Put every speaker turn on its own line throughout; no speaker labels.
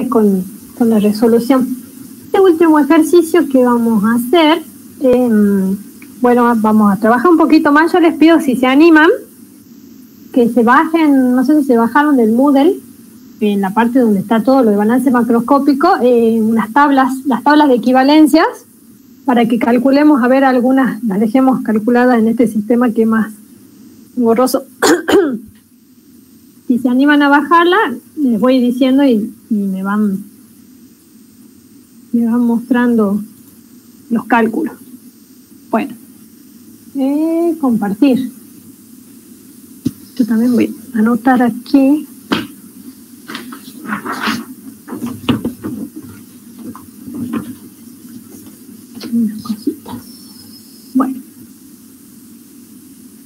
ustedes con la resolución. Este último ejercicio que vamos a hacer, bueno, vamos a trabajar un poquito más. Yo les pido, si se animan, que se bajen, no sé si se bajaron del Moodle, en la parte donde está todo lo de balance macroscópico, las tablas de equivalencias, para que calculemos, a ver, algunas las dejemos calculadas en este sistema que es más borroso. Si se animan a bajarla, les voy diciendo y me van mostrando los cálculos. Bueno, compartir. Yo también voy a anotar aquí. Unas cositas.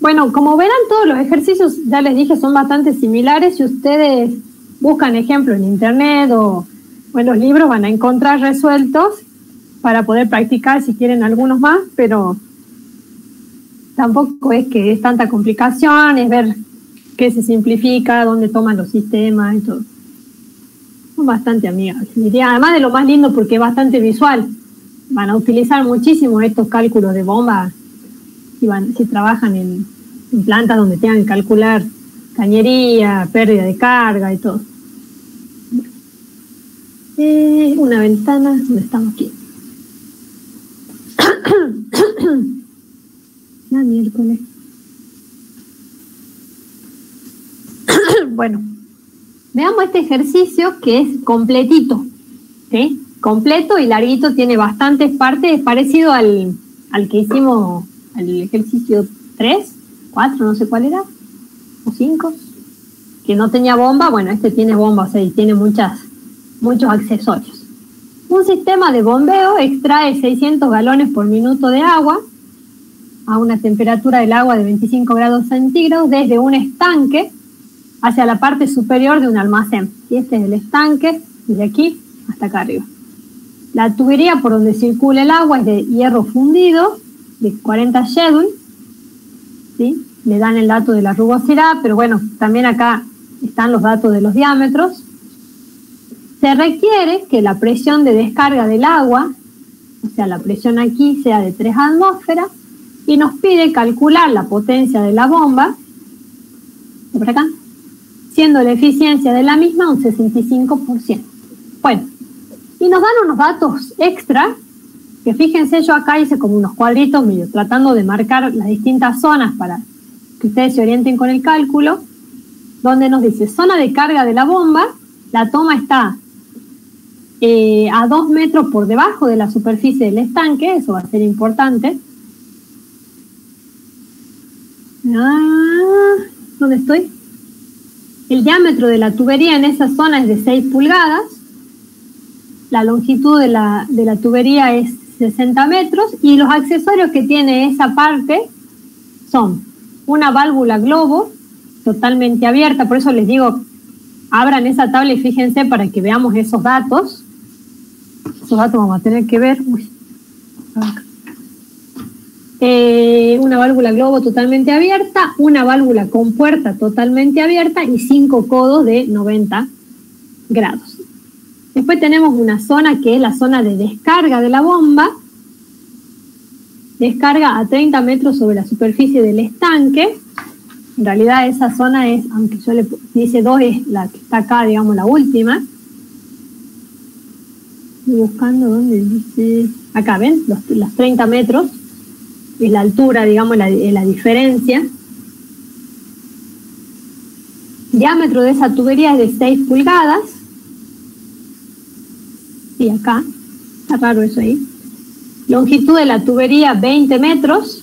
Bueno, como verán, todos los ejercicios, ya les dije, son bastante similares. Si ustedes buscan ejemplos en internet o en los libros, van a encontrar resueltos para poder practicar si quieren algunos más, pero tampoco es que es tanta complicación, es ver qué se simplifica, dónde toman los sistemas y todo. Son bastante amigables, diría, además de lo más lindo porque es bastante visual. Van a utilizar muchísimo estos cálculos de bomba si trabajan en plantas donde tengan que calcular cañería, pérdida de carga y todo. Una ventana, ¿dónde estamos aquí? Miércoles. Bueno, veamos este ejercicio que es completito, ¿sí? Completo y larguito, tiene bastantes partes, es parecido al que hicimos, al ejercicio 3, 4, no sé cuál era, o 5, que no tenía bomba. Bueno, este tiene bomba, o sea, y tiene muchos accesorios. Un sistema de bombeo extrae 600 galones por minuto de agua a una temperatura del agua de 25 grados centígrados desde un estanque hacia la parte superior de un almacén. Y este es el estanque, desde aquí hasta acá arriba. La tubería por donde circula el agua es de hierro fundido, de 40 Joule, ¿sí? Le dan el dato de la rugosidad, pero bueno, también acá están los datos de los diámetros. Se requiere que la presión de descarga del agua, o sea, la presión aquí sea de 3 atmósferas, y nos pide calcular la potencia de la bomba, por acá, siendo la eficiencia de la misma un 65%. Bueno, y nos dan unos datos extra, que fíjense, yo acá hice como unos cuadritos medio tratando de marcar las distintas zonas para que ustedes se orienten con el cálculo, donde nos dice zona de carga de la bomba, la toma está a 2 metros por debajo de la superficie del estanque, eso va a ser importante. ¿Dónde estoy? El diámetro de la tubería en esa zona es de 6 pulgadas, la longitud de la tubería es 60 metros y los accesorios que tiene esa parte son una válvula globo totalmente abierta. Por eso les digo, abran esa tabla y fíjense para que veamos esos datos. Esos datos vamos a tener que ver. Una válvula globo totalmente abierta, una válvula con puerta totalmente abierta y 5 codos de 90 grados. Después tenemos una zona que es la zona de descarga de la bomba. Descarga a 30 metros sobre la superficie del estanque. En realidad esa zona es, aunque yo le dice 2, es la que está acá, digamos, la última. Estoy buscando dónde dice... Acá, ¿ven? Los 30 metros. Es la altura, digamos, la diferencia. Diámetro de esa tubería es de 6 pulgadas. Y acá, está raro eso ahí. Longitud de la tubería 20 metros.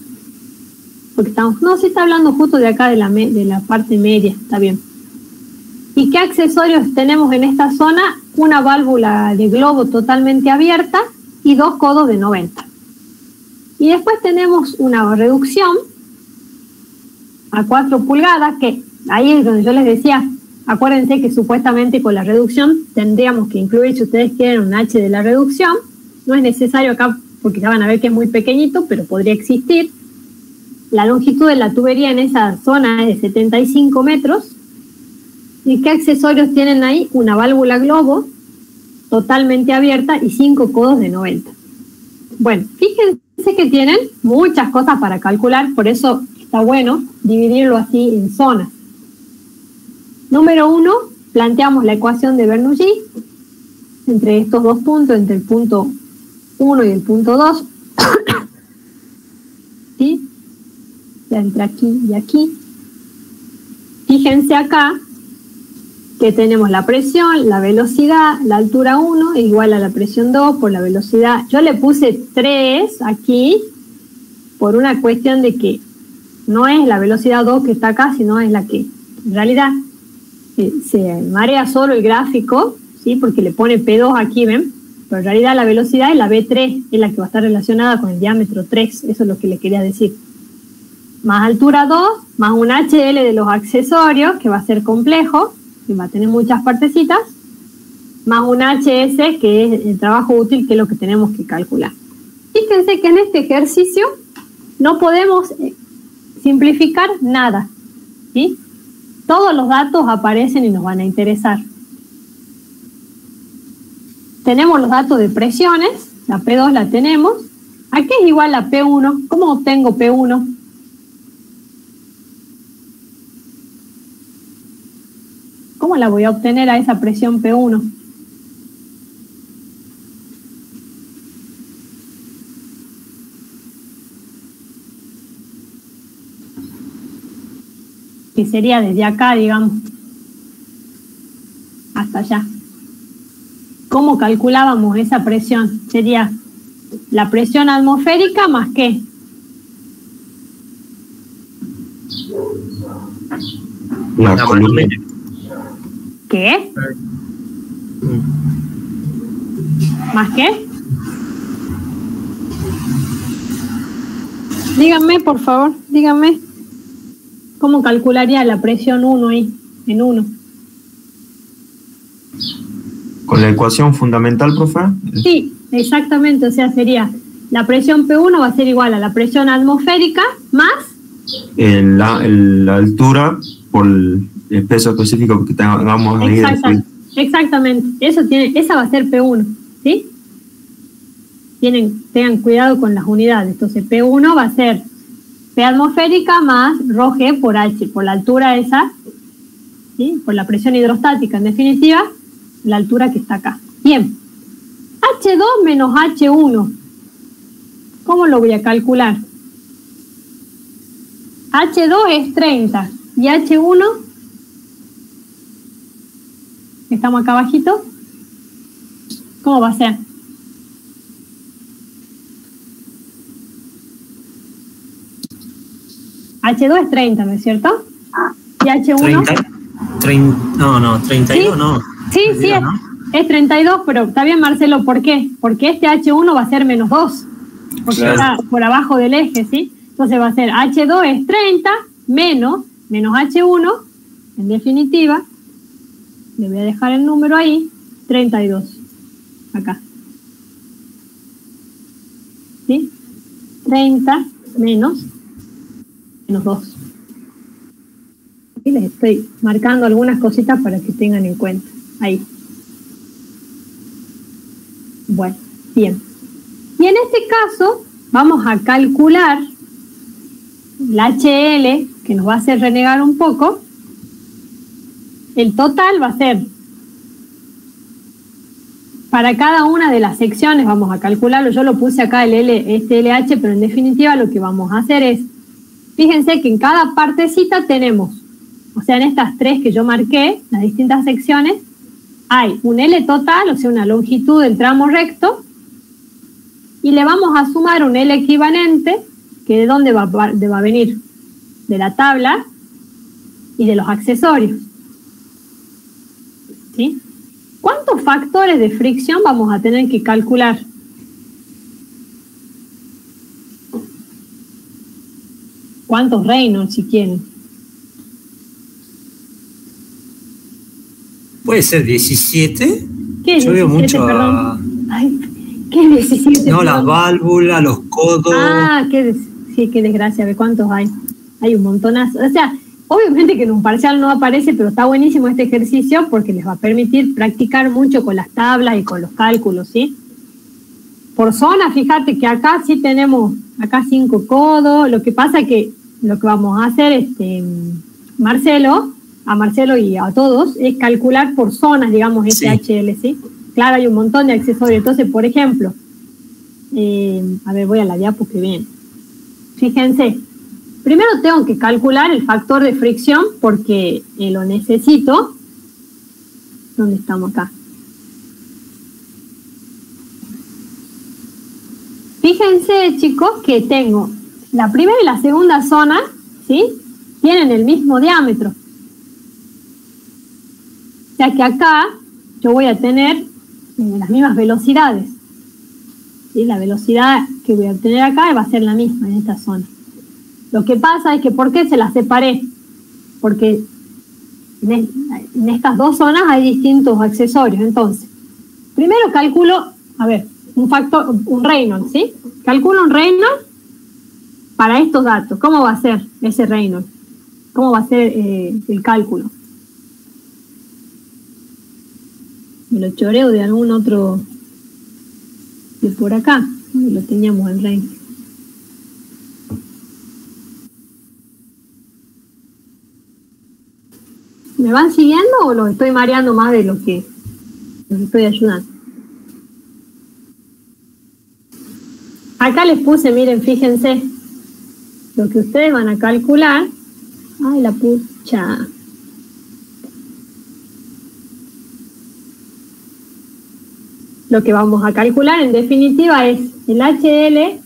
Porque estamos, no, sí está hablando justo de acá de la parte media, está bien. ¿Y qué accesorios tenemos en esta zona? Una válvula de globo totalmente abierta y 2 codos de 90. Y después tenemos una reducción a 4 pulgadas, que ahí es donde yo les decía, acuérdense que supuestamente con la reducción tendríamos que incluir, si ustedes quieren, un H de la reducción. No es necesario acá porque ya van a ver que es muy pequeñito, pero podría existir. La longitud de la tubería en esa zona es de 75 metros. ¿Y qué accesorios tienen ahí? Una válvula globo totalmente abierta y 5 codos de 90. Bueno, fíjense que tienen muchas cosas para calcular, por eso está bueno dividirlo así en zonas. Número 1, planteamos la ecuación de Bernoulli entre estos dos puntos, entre el punto 1 y el punto 2. ¿Sí? Ya entre aquí y aquí. Fíjense acá que tenemos la presión, la velocidad, la altura 1 es igual a la presión 2 por la velocidad. Yo le puse 3 aquí por una cuestión de que no es la velocidad 2 que está acá, sino es la que en realidad se marea solo el gráfico, ¿sí? Porque le pone P2 aquí, ¿ven? Pero en realidad la velocidad es la B3, es la que va a estar relacionada con el diámetro 3, eso es lo que le quería decir. Más altura 2, más un HL de los accesorios, que va a ser complejo, que va a tener muchas partecitas, más un HS, que es el trabajo útil, que es lo que tenemos que calcular. Fíjense que en este ejercicio no podemos simplificar nada, ¿sí? Todos los datos aparecen y nos van a interesar. Tenemos los datos de presiones, la P2 la tenemos. ¿A qué es igual la P1? ¿Cómo obtengo P1? ¿Cómo la voy a obtener a esa presión P1? Que sería desde acá, digamos, hasta allá. ¿Cómo calculábamos esa presión? Sería la presión atmosférica más ¿qué?
La columna.
¿Qué? ¿Más qué? Díganme, por favor, díganme. ¿Cómo calcularía la presión 1 ahí, en 1?
¿Con la ecuación fundamental, profe?
Sí, exactamente, o sea, sería la presión P1 va a ser igual a la presión atmosférica más
la altura por el peso específico que tengamos ahí.
Exactamente, esa va a ser P1, ¿sí? Tengan cuidado con las unidades. Entonces P1 va a ser P atmosférica más ρg por H, por la altura esa, ¿sí? Por la presión hidrostática, en definitiva, la altura que está acá. Bien, H2 menos H1, ¿cómo lo voy a calcular? H2 es 30 y H1, estamos acá abajito, ¿cómo va a ser? H2 es 30, ¿no es cierto? ¿Y H1?
32
¿Sí?
no.
Sí, es 32, pero está bien, Marcelo, ¿por qué? Porque este H1 va a ser menos 2, porque está por abajo del eje, ¿sí? Entonces va a ser H2 es 30 menos H1, en definitiva, le voy a dejar el número ahí, 32, acá. ¿Sí? 30 menos 2. Aquí les estoy marcando algunas cositas para que tengan en cuenta. Ahí. Bueno, bien. Y en este caso vamos a calcular la HL, que nos va a hacer renegar un poco. El total va a ser, para cada una de las secciones vamos a calcularlo. Yo lo puse acá el LH, pero en definitiva lo que vamos a hacer es, fíjense que en cada partecita tenemos, o sea, en estas tres que yo marqué, las distintas secciones, hay un L total, o sea, una longitud del tramo recto, y le vamos a sumar un L equivalente, que de dónde va a venir, de la tabla y de los accesorios. ¿Sí? ¿Cuántos factores de fricción vamos a tener que calcular? ¿Cuántos Reynolds, si quieren?
¿Puede ser 17?
¿Qué es 17,
yo veo mucho
perdón? Ay, ¿qué es 17?
No,
perdón?
las válvulas, los codos.
Ah, qué desgracia, ¿de cuántos hay? Hay un montonazo. O sea, Obviamente que en un parcial no aparece, pero está buenísimo este ejercicio porque les va a permitir practicar mucho con las tablas y con los cálculos, ¿sí? Por zona, fíjate que acá sí tenemos, acá 5 codos. Lo que pasa que lo que vamos a hacer, a Marcelo y a todos, es calcular por zonas, digamos, este HL, ¿sí? Claro, hay un montón de accesorios. Entonces, por ejemplo, a ver, voy a la diapo que viene. Fíjense, primero tengo que calcular el factor de fricción porque lo necesito. ¿Dónde estamos acá? Fíjense, chicos, que tengo la primera y la segunda zona, ¿sí? Tienen el mismo diámetro. O sea que acá yo voy a tener las mismas velocidades. ¿Sí? La velocidad que voy a obtener acá va a ser la misma en esta zona. Lo que pasa es que, ¿por qué se las separé? Porque en estas dos zonas hay distintos accesorios. Entonces, primero calculo, a ver, un Reynolds, ¿sí? Calculo un Reynolds para estos datos. ¿Cómo va a ser ese Reynolds? ¿Cómo va a ser el cálculo? Me lo choreo de algún otro de por acá. Lo teníamos el Reynolds. ¿Me van siguiendo o los estoy mareando más de lo que los estoy ayudando? Acá les puse, miren, fíjense, lo que ustedes van a calcular. Ay, la pucha. Lo que vamos a calcular en definitiva es el HL.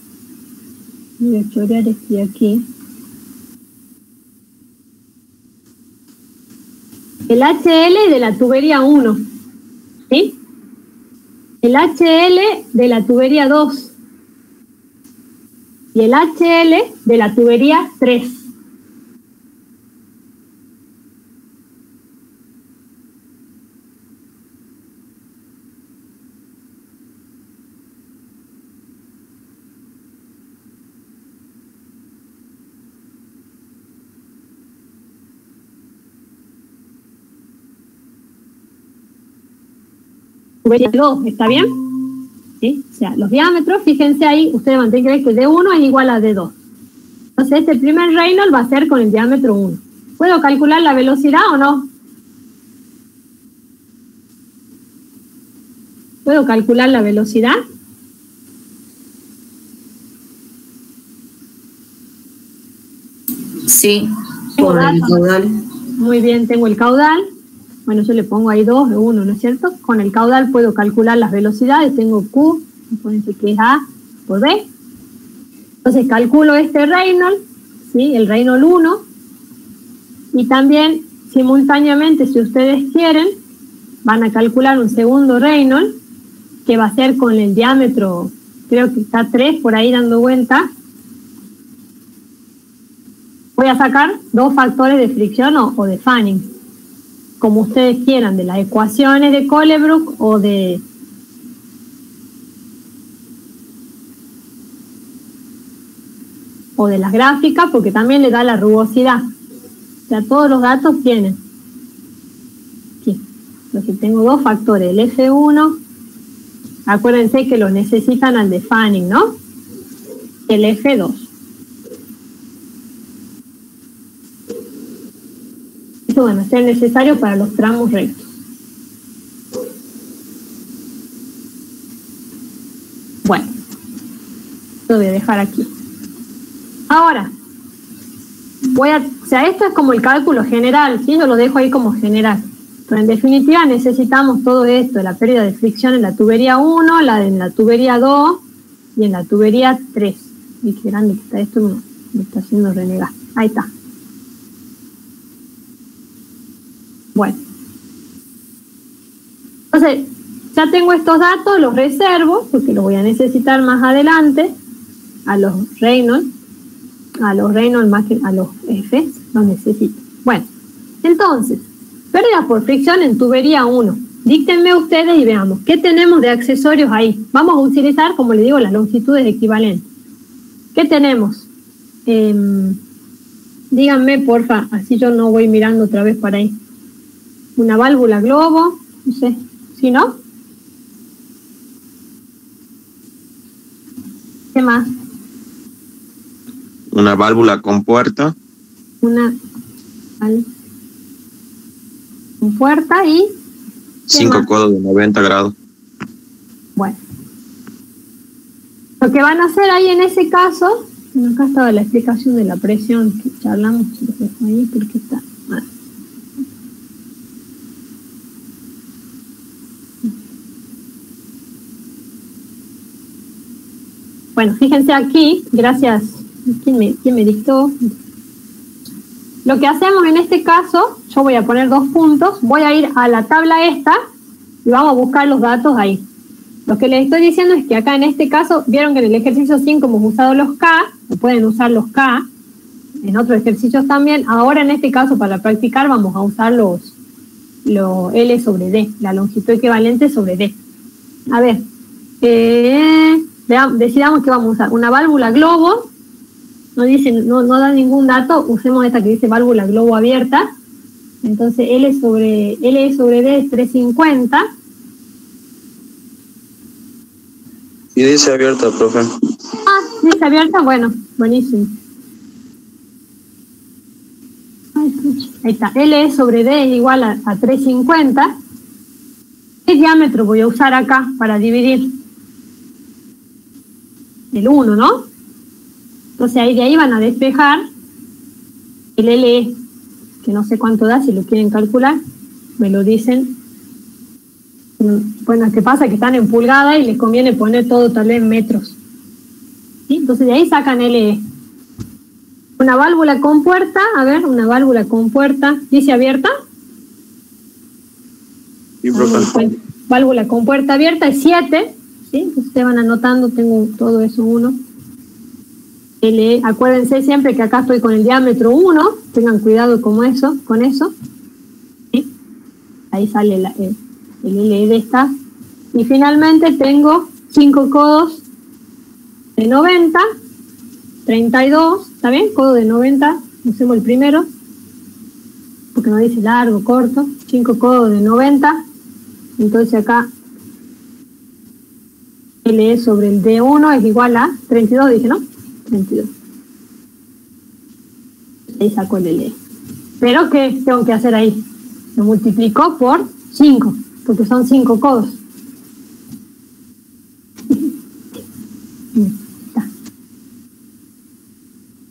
Voy a chorear este aquí. El HL de la tubería 1, ¿sí? El HL de la tubería 2 y el HL de la tubería 3. Tubería 2, ¿está bien? ¿Sí? O sea, los diámetros, fíjense ahí, ustedes van a tener que D1 es igual a D2. Entonces, este primer Reynolds va a ser con el diámetro 1. ¿Puedo calcular la velocidad o no? ¿Puedo calcular la velocidad?
Sí, con el caudal.
Muy bien, tengo el caudal. Bueno, yo le pongo ahí 2, 1, ¿no es cierto? Con el caudal puedo calcular las velocidades. Tengo Q, acuérdense que es A por B. Entonces calculo este Reynolds, ¿sí? El Reynolds 1. Y también, simultáneamente, si ustedes quieren, van a calcular un segundo Reynolds, que va a ser con el diámetro, creo que está 3 por ahí dando vuelta. Voy a sacar 2 factores de fricción o de fanning, como ustedes quieran, de las ecuaciones de Colebrook o de las gráficas, porque también le da la rugosidad. O sea, todos los datos tienen. Aquí, entonces tengo 2 factores, el F1, acuérdense que los necesitan al de fanning, ¿no? El F2. Van a ser necesarios para los tramos rectos. Bueno, lo voy a dejar aquí. Ahora, o sea, esto es como el cálculo general, ¿sí? Yo lo dejo ahí como general. Pero en definitiva necesitamos todo esto, la pérdida de fricción en la tubería 1, en la tubería 2 y en la tubería 3. Y qué grande que está esto, me está haciendo renegar. Ahí está. Bueno, entonces ya tengo estos datos, los reservo porque los voy a necesitar más adelante a los Reynolds más que a los F, los necesito. Bueno, entonces, pérdida por fricción en tubería 1. Díctenme ustedes y veamos qué tenemos de accesorios ahí. Vamos a utilizar, como les digo, las longitudes equivalentes. ¿Qué tenemos? Díganme, porfa, así yo no voy mirando otra vez para ahí. Una válvula globo, no sé, ¿sí, no? ¿Qué más?
Una válvula compuerta.
Una compuerta y...
5 codos de 90 grados.
Bueno. Lo que van a hacer ahí en ese caso... Bueno, acá estaba la explicación de la presión que charlamos ahí porque está mal. Bueno, fíjense aquí, gracias. ¿Quién me dictó? Lo que hacemos en este caso, yo voy a poner 2 puntos, voy a ir a la tabla esta y vamos a buscar los datos ahí. Lo que les estoy diciendo es que acá en este caso, vieron que en el ejercicio 5 hemos usado los K, o pueden usar los K, en otros ejercicios también. Ahora en este caso, para practicar, vamos a usar los L sobre D, la longitud equivalente sobre D. A ver, decidamos que vamos a usar una válvula globo, no da ningún dato, usemos esta que dice válvula globo abierta. Entonces L sobre D es 350.
Y dice abierta, profe.
Dice abierta, bueno, buenísimo. Ahí está, L sobre D es igual a 350. ¿Qué diámetro voy a usar acá para dividir? El 1, ¿no? Entonces ahí de ahí van a despejar el LE, que no sé cuánto da, si lo quieren calcular, me lo dicen. Bueno, ¿qué pasa? Que están en pulgadas y les conviene poner todo tal vez en metros. ¿Sí? Entonces de ahí sacan LE. Una válvula compuerta, a ver, una válvula compuerta, ¿dice abierta?
Sí, profe.
Válvula compuerta abierta es 7, ¿sí? Entonces ustedes van anotando, tengo todo eso 1. LE, acuérdense siempre que acá estoy con el diámetro 1, tengan cuidado con eso, ¿sí? Ahí sale el LE de esta. Y finalmente tengo 5 codos de 90, 32, ¿está bien? Codo de 90, usemos el primero, porque no dice largo, corto, 5 codos de 90, entonces acá LE sobre el D1 es igual a 32, dije, ¿no? 32. Ahí saco el LE. Pero ¿qué tengo que hacer ahí? Lo multiplico por 5, porque son 5 codos.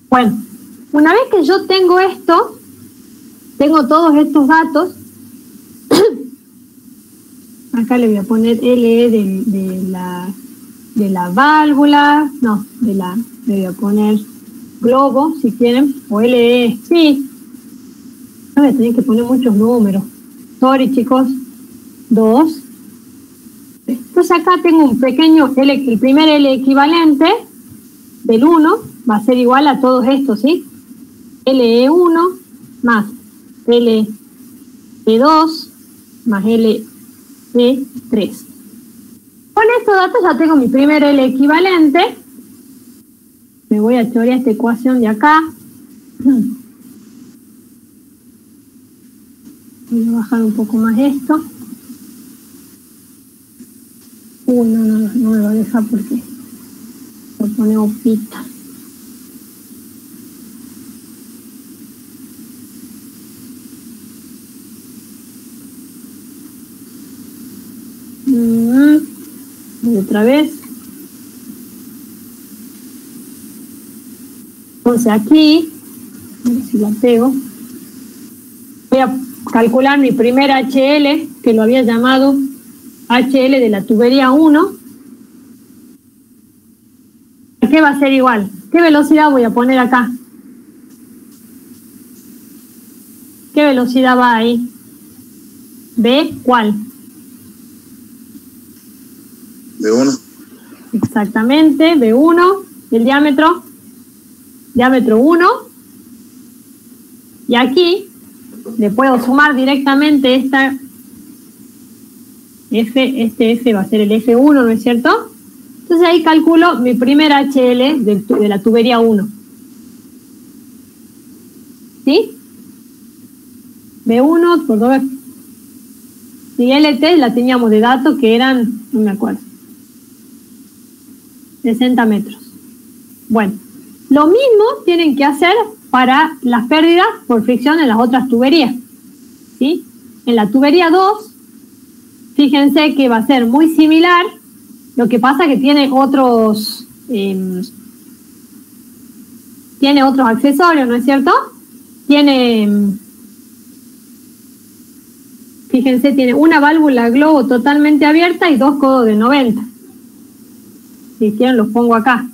Bueno, una vez que yo tengo esto, tengo todos estos datos, acá le voy a poner LE de la válvula, no, le voy a poner globo, si quieren, o LE, sí, no voy a tener que poner muchos números, sorry chicos, 2, entonces acá tengo un pequeño, el primer L equivalente del 1, va a ser igual a todos estos, ¿sí? LE1 más LE2 más LE3. Con estos datos ya tengo mi primer L equivalente. Me voy a teoría esta ecuación de acá. Voy a bajar un poco más esto. No me va a dejar porque lo ponemos pita. Y otra vez. Entonces aquí, a ver si la pego, voy a calcular mi primer HL, que lo había llamado HL de la tubería 1. ¿Qué va a ser igual? ¿Qué velocidad voy a poner acá? ¿Qué velocidad va ahí? ¿B? ¿Cuál?
B1.
Exactamente, B1. ¿Y el diámetro? Diámetro 1. Y aquí le puedo sumar directamente esta F, este F va a ser el F1, ¿no es cierto? Entonces ahí calculo mi primer HL de la tubería 1. ¿sí? B1 por 2. Y LT la teníamos de datos que eran, no me acuerdo, 60 metros. Bueno, lo mismo tienen que hacer para las pérdidas por fricción en las otras tuberías, ¿sí? En la tubería 2, fíjense que va a ser muy similar, lo que pasa que tiene otros accesorios, ¿no es cierto? Fíjense, tiene una válvula globo totalmente abierta y 2 codos de 90. Si quieren los pongo acá.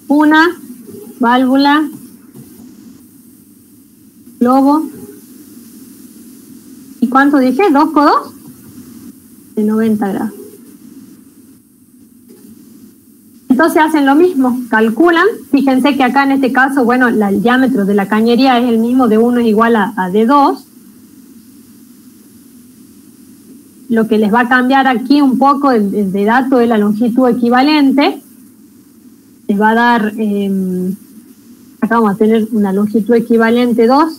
Una válvula globo. ¿Y cuánto dije? 2 codos de 90 grados. Entonces hacen lo mismo, calculan. Fíjense que acá en este caso, bueno, el diámetro de la cañería es el mismo, de 1 es igual a D2. Lo que les va a cambiar aquí un poco de dato es la longitud equivalente. Les va a dar, acá vamos a tener una longitud equivalente 2.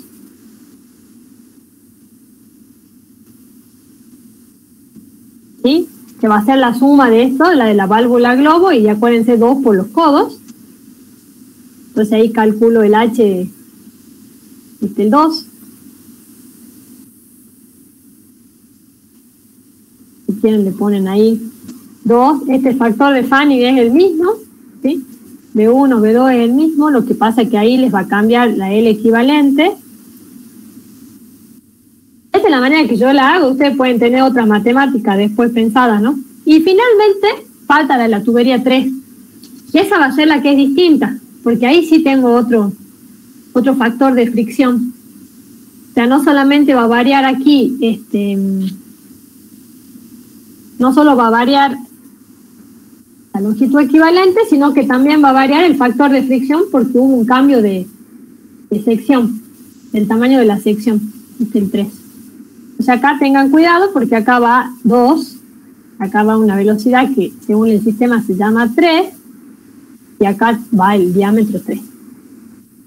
¿Sí? Que va a ser la suma de esto, la de la válvula globo, y acuérdense 2 por los codos. Entonces ahí calculo el H, el 2. Si quieren le ponen ahí 2. Este factor de Fanning es el mismo, ¿sí? B1, B2 es el mismo, lo que pasa es que ahí les va a cambiar la L equivalente. Esta es la manera que yo la hago, ustedes pueden tener otras matemáticas después pensadas, ¿no? Y finalmente falta la de la tubería 3. Y esa va a ser la que es distinta, porque ahí sí tengo otro factor de fricción. O sea, no solamente va a variar aquí, no solo va a variar la longitud equivalente, sino que también va a variar el factor de fricción porque hubo un cambio de sección, del tamaño de la sección, el 3. O sea, acá tengan cuidado porque acá va 2, acá va una velocidad que según el sistema se llama 3, y acá va el diámetro 3.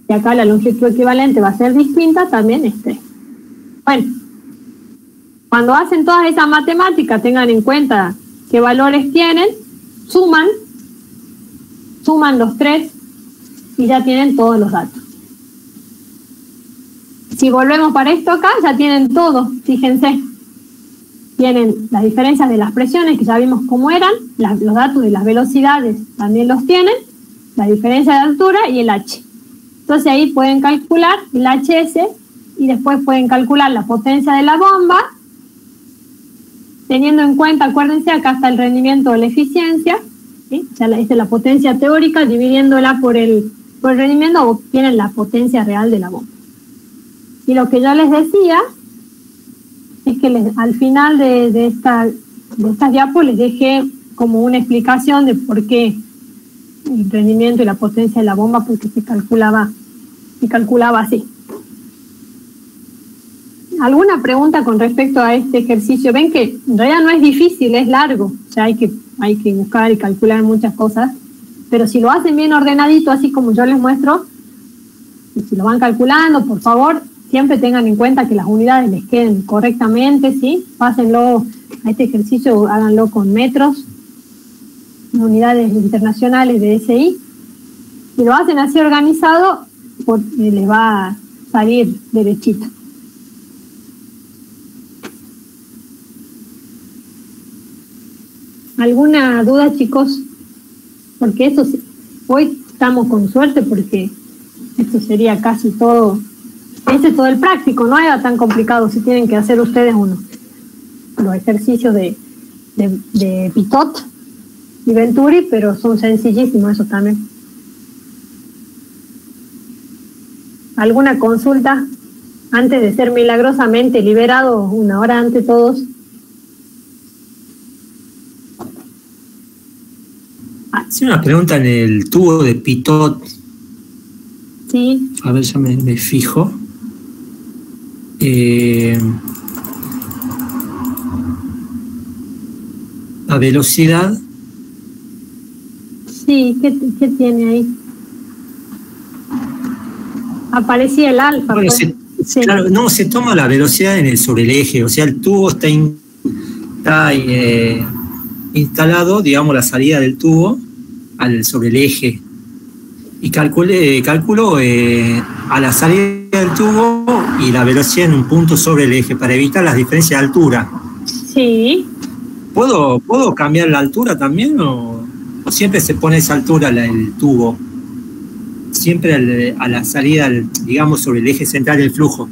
Y acá la longitud equivalente va a ser distinta, también es 3. Bueno, cuando hacen todas esas matemáticas, tengan en cuenta qué valores tienen, suman los 3 y ya tienen todos los datos. Si volvemos para esto acá, ya tienen todo, fíjense. Tienen las diferencias de las presiones, que ya vimos cómo eran, los datos de las velocidades también los tienen, la diferencia de altura y el H. Entonces ahí pueden calcular el HS y después pueden calcular la potencia de la bomba, teniendo en cuenta, acuérdense, acá está el rendimiento o la eficiencia, ¿sí? O sea, esta es la potencia teórica, dividiéndola por el rendimiento, obtienen la potencia real de la bomba. Y lo que yo les decía es que al final de estas diapos les dejé como una explicación de por qué el rendimiento y la potencia de la bomba, porque se calculaba así. ¿Alguna pregunta con respecto a este ejercicio? Ven que en realidad no es difícil, es largo, o sea, hay que buscar y calcular muchas cosas, pero si lo hacen bien ordenadito, así como yo les muestro, y si lo van calculando, por favor, siempre tengan en cuenta que las unidades les queden correctamente, ¿sí? Pásenlo a este ejercicio, háganlo con metros, unidades internacionales de SI. Si lo hacen así organizado, les va a salir derechito. ¿Alguna duda, chicos? Porque esto, hoy estamos con suerte porque esto sería casi todo. Este es todo el práctico, no era tan complicado si tienen que hacer ustedes los ejercicios de Pitot y Venturi, pero son sencillísimos eso también. ¿Alguna consulta antes de ser milagrosamente liberados una hora antes todos?
Hace una pregunta en el tubo de Pitot.
Sí.
A ver, ya me fijo. La velocidad.
Sí, ¿qué tiene ahí? Aparecía el alfa.
Bueno,
pues. Sí.
claro, no, se toma la velocidad sobre el eje, o sea, el tubo está instalado, digamos, la salida del tubo sobre el eje. Y calculo a la salida del tubo y la velocidad en un punto sobre el eje para evitar las diferencias de altura.
Sí.
¿Puedo cambiar la altura también o siempre se pone esa altura el tubo? Siempre a la salida, digamos, sobre el eje central del flujo.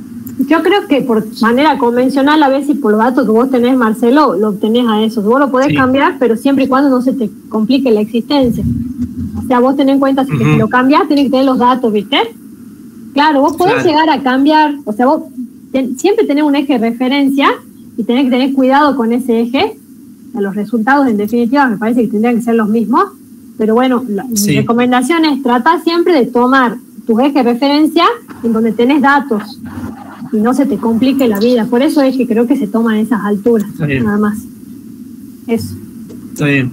Yo creo que por manera convencional, a ver si por los datos que vos tenés, Marcelo, lo obtenés a eso. Vos lo podés cambiar, pero siempre y cuando no se te complique la existencia. O sea, vos tenés en cuenta, si te lo cambiás, tenés que tener los datos, ¿viste? Claro, vos podés llegar a cambiar, o sea, vos siempre tenés un eje de referencia y tenés que tener cuidado con ese eje. Los resultados, en definitiva, me parece que tendrían que ser los mismos. Pero bueno, mi recomendación es tratar siempre de tomar tu eje de referencia en donde tenés datos y no se te complique la vida. Por eso es que creo que se toman esas alturas, nada más. Eso.
Está bien.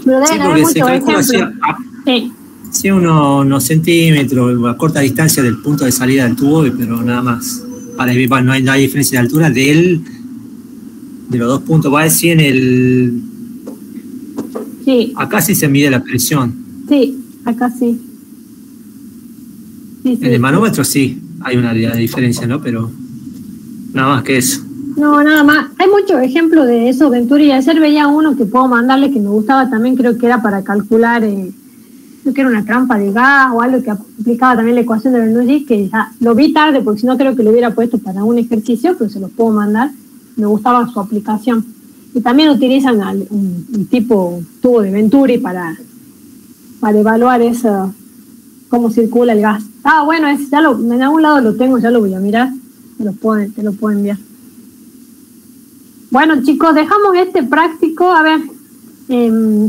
Pero deben haber muchos ejemplos.
Sí, unos centímetros a corta distancia del punto de salida del tubo, pero nada más. No hay diferencia de altura de los dos puntos. Va a decir en el...
Sí.
Acá sí se mide la presión.
Sí, acá sí. Sí,
en el manómetro sí hay una diferencia, ¿no? Pero nada más que eso.
No, nada más. Hay muchos ejemplos de eso, Venturi. Ayer veía uno que puedo mandarle que me gustaba también, creo que era para calcular, creo que era una trampa de gas o algo que aplicaba también la ecuación de Bernoulli, que ya lo vi tarde porque si no creo que lo hubiera puesto para un ejercicio, pero se los puedo mandar. Me gustaba su aplicación. Y también utilizan un tipo tubo de Venturi para evaluar eso, cómo circula el gas. Bueno, en algún lado lo tengo, ya lo voy a mirar, te lo puedo enviar. Bueno, chicos, dejamos este práctico. A ver,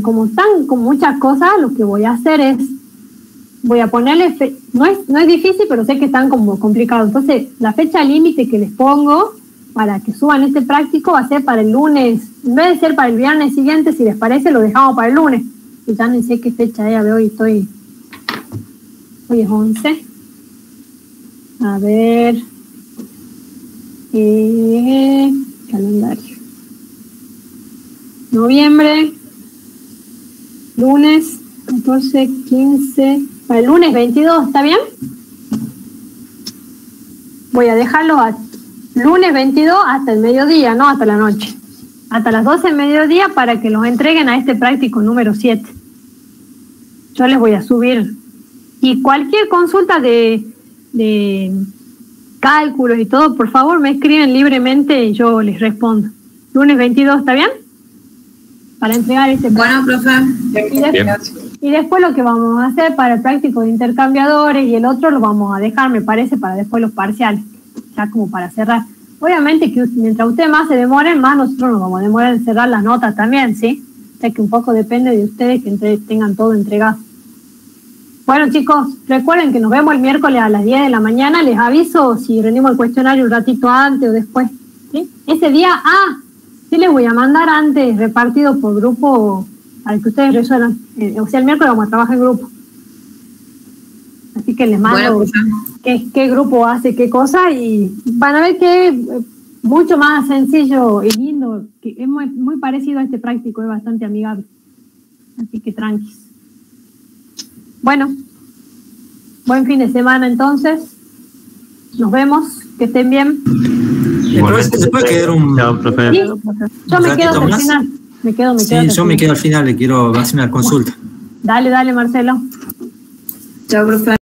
como están con muchas cosas, lo que voy a hacer es, voy a ponerle, no es difícil, pero sé que están como complicados. Entonces, la fecha límite que les pongo para que suban este práctico va a ser para el lunes, en vez de ser para el viernes siguiente, si les parece, lo dejamos para el lunes. Y ya no sé qué fecha es, a ver, hoy es 11. A ver, calendario. Noviembre, lunes 14, 15, para el lunes 22, ¿está bien? Voy a dejarlo a lunes 22 hasta el mediodía, no hasta la noche. Hasta las 12 del mediodía para que los entreguen a este práctico número 7. Yo les voy a subir. Y cualquier consulta de cálculos y todo, por favor me escriben libremente y yo les respondo. Lunes 22, ¿está bien? Para entregar este práctico.
Bueno, profe.
Y después lo que vamos a hacer para el práctico de intercambiadores y el otro lo vamos a dejar, me parece, para después los parciales. Ya como para cerrar. Obviamente que mientras ustedes más se demoren, más nosotros nos vamos a demorar en cerrar las notas también, ¿sí? O sea que un poco depende de ustedes que tengan todo entregado. Bueno, chicos, recuerden que nos vemos el miércoles a las 10 de la mañana. Les aviso si rendimos el cuestionario un ratito antes o después, ¿sí? Ese día, sí les voy a mandar antes repartido por grupo para que ustedes resuelvan. O sea, el miércoles vamos a trabajar en grupo. Así que les mando qué grupo hace qué cosa y van a ver que es mucho más sencillo y lindo, que es muy parecido a este práctico, es bastante amigable. Así que tranquis. Bueno, buen fin de semana entonces. Nos vemos, que estén bien.
¿Se puede quedar un...
Chao, profe.
Sí, yo me quedo hasta el final. Me quedo.
Sí, yo me quedo al final, le quiero hacer una consulta.
Dale, Marcelo.
Chao, profe.